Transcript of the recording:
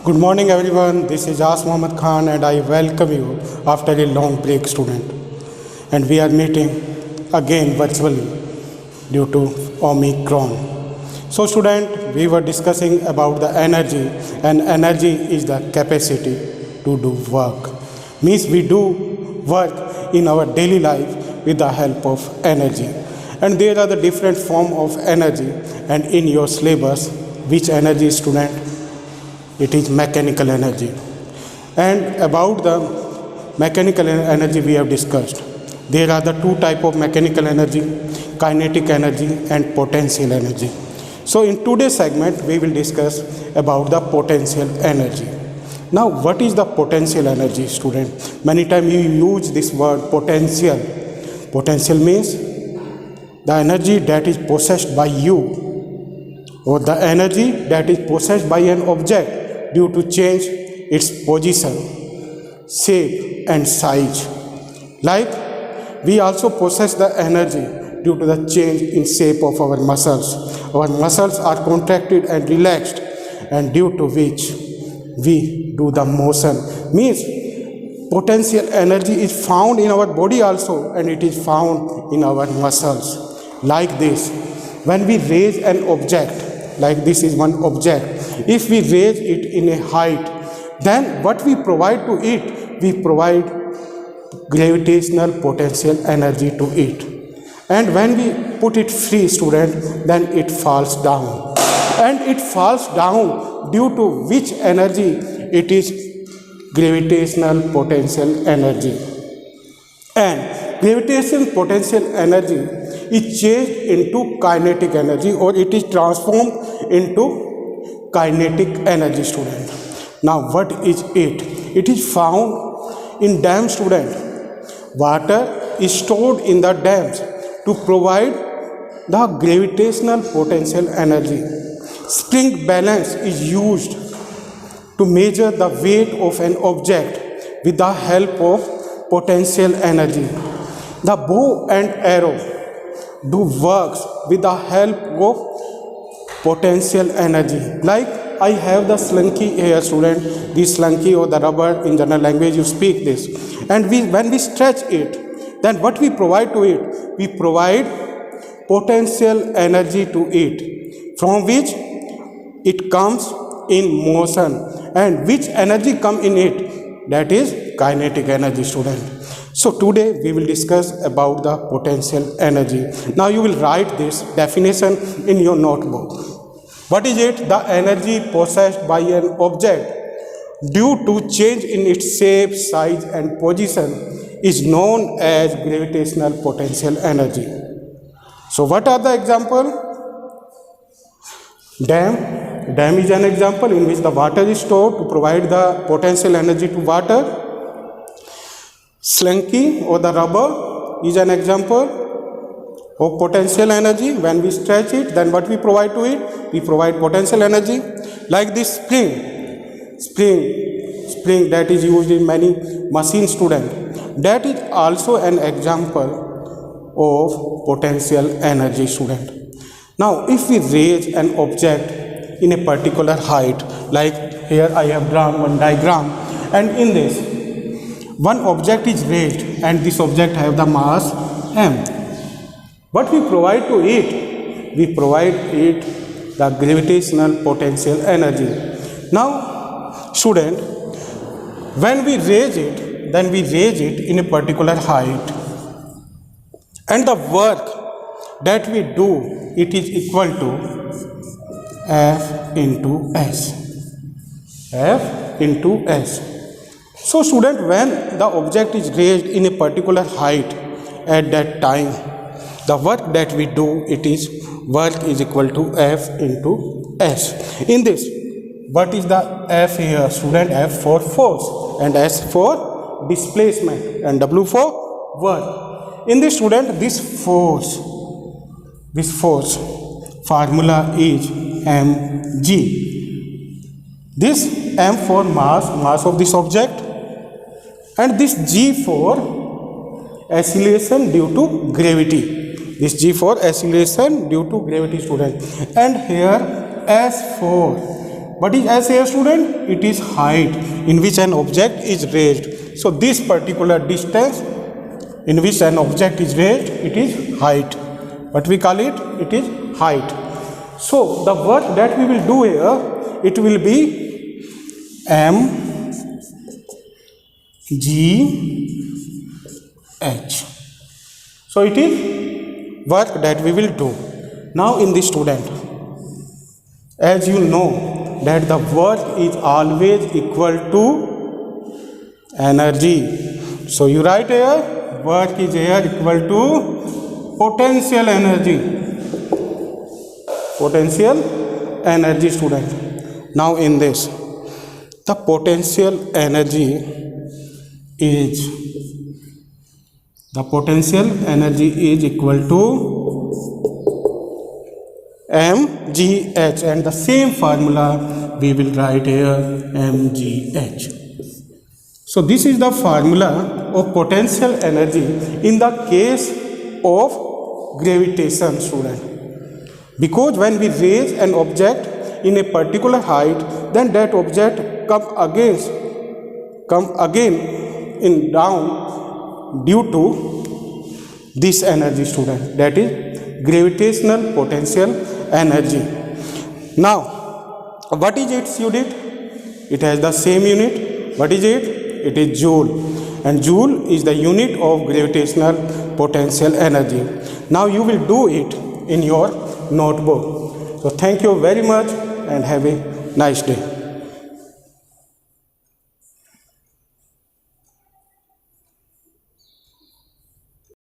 Good morning everyone, this is Jas Mohammad Khan and I welcome you after a long break student. And we are meeting again virtually due to Omicron. So student, we were discussing about the energy and energy is the capacity to do work. Means we do work in our daily life with the help of energy. And there are the different form of energy and in your syllabus, which energy student? It is mechanical energy. And about the mechanical energy we have discussed. There are the two type of mechanical energy, kinetic energy and potential energy. So in today's segment we will discuss about the potential energy. Now what is the potential energy student? Many times you use this word potential. Potential means the energy that is possessed by you or the energy that is possessed by an object due to change its position, shape and size. Like we also possess the energy due to the change in shape of our muscles. Our muscles are contracted and relaxed and due to which we do the motion. Means potential energy is found in our body also and it is found in our muscles. Like this, when we raise an object, like this is one object, if we raise it in a height, then what we provide to it? We provide gravitational potential energy to it. And when we put it free student, then it falls down. And it falls down due to which energy? It is gravitational potential energy. And gravitational potential energy is changed into kinetic energy or it is transformed into kinetic energy student. Now what is it? It is found in dam student. Water is stored in the dams to provide the gravitational potential energy. Spring balance is used to measure the weight of an object with the help of potential energy. The bow and arrow do works with the help of potential energy. Like I have the slunky here student, this slunky or the rubber, in general language you speak this, and when we stretch it, then what we provide to it? We provide potential energy to it, from which it comes in motion. And which energy come in it? That is kinetic energy student. So today we will discuss about the potential energy. Now you will write this definition in your notebook. What is it? The energy possessed by an object due to change in its shape, size and position is known as gravitational potential energy. So what are the example? Dam. Dam is an example in which the water is stored to provide the potential energy to water. Slunky or the rubber is an example of potential energy. When we stretch it, then what we provide to it? We provide potential energy. Like this spring that is used in many machine student, that is also an example of potential energy student. Now if we raise an object in a particular height, like here I have drawn one diagram, and in this one object is raised and this object have the mass m. What we provide to it? We provide it the gravitational potential energy. Now student, when we raise it, then we raise it in a particular height, and the work that we do, it is equal to F into S. F into S. So student, when the object is raised in a particular height, at that time the work that we do, it is work is equal to F into S. In this, what is the F here student? F for force and S for displacement and W for work. In this student, this force formula is mg. This m for mass of this object, and this g for acceleration due to gravity. This g for acceleration due to gravity student. And here S for What is S here, student? It is height in which an object is raised. So this particular distance in which an object is raised, it is height. What we call it? It is height. So the work that we will do here, it will be m g h. So it is work that we will do. Now in the student, as you know that the work is always equal to energy. So you write here, work is here equal to potential energy. Potential energy, student. Now in this, the potential energy is equal to mgh, and the same formula we will write here, mgh. So this is the formula of potential energy in the case of gravitation, student. Because when we raise an object in a particular height, then that object come again in down due to this energy, student, that is gravitational potential energy. Now what is its unit? It has the same unit. What is it? It is joule, and joule is the unit of gravitational potential energy. Now you will do it in your notebook. So thank you very much and have a nice day.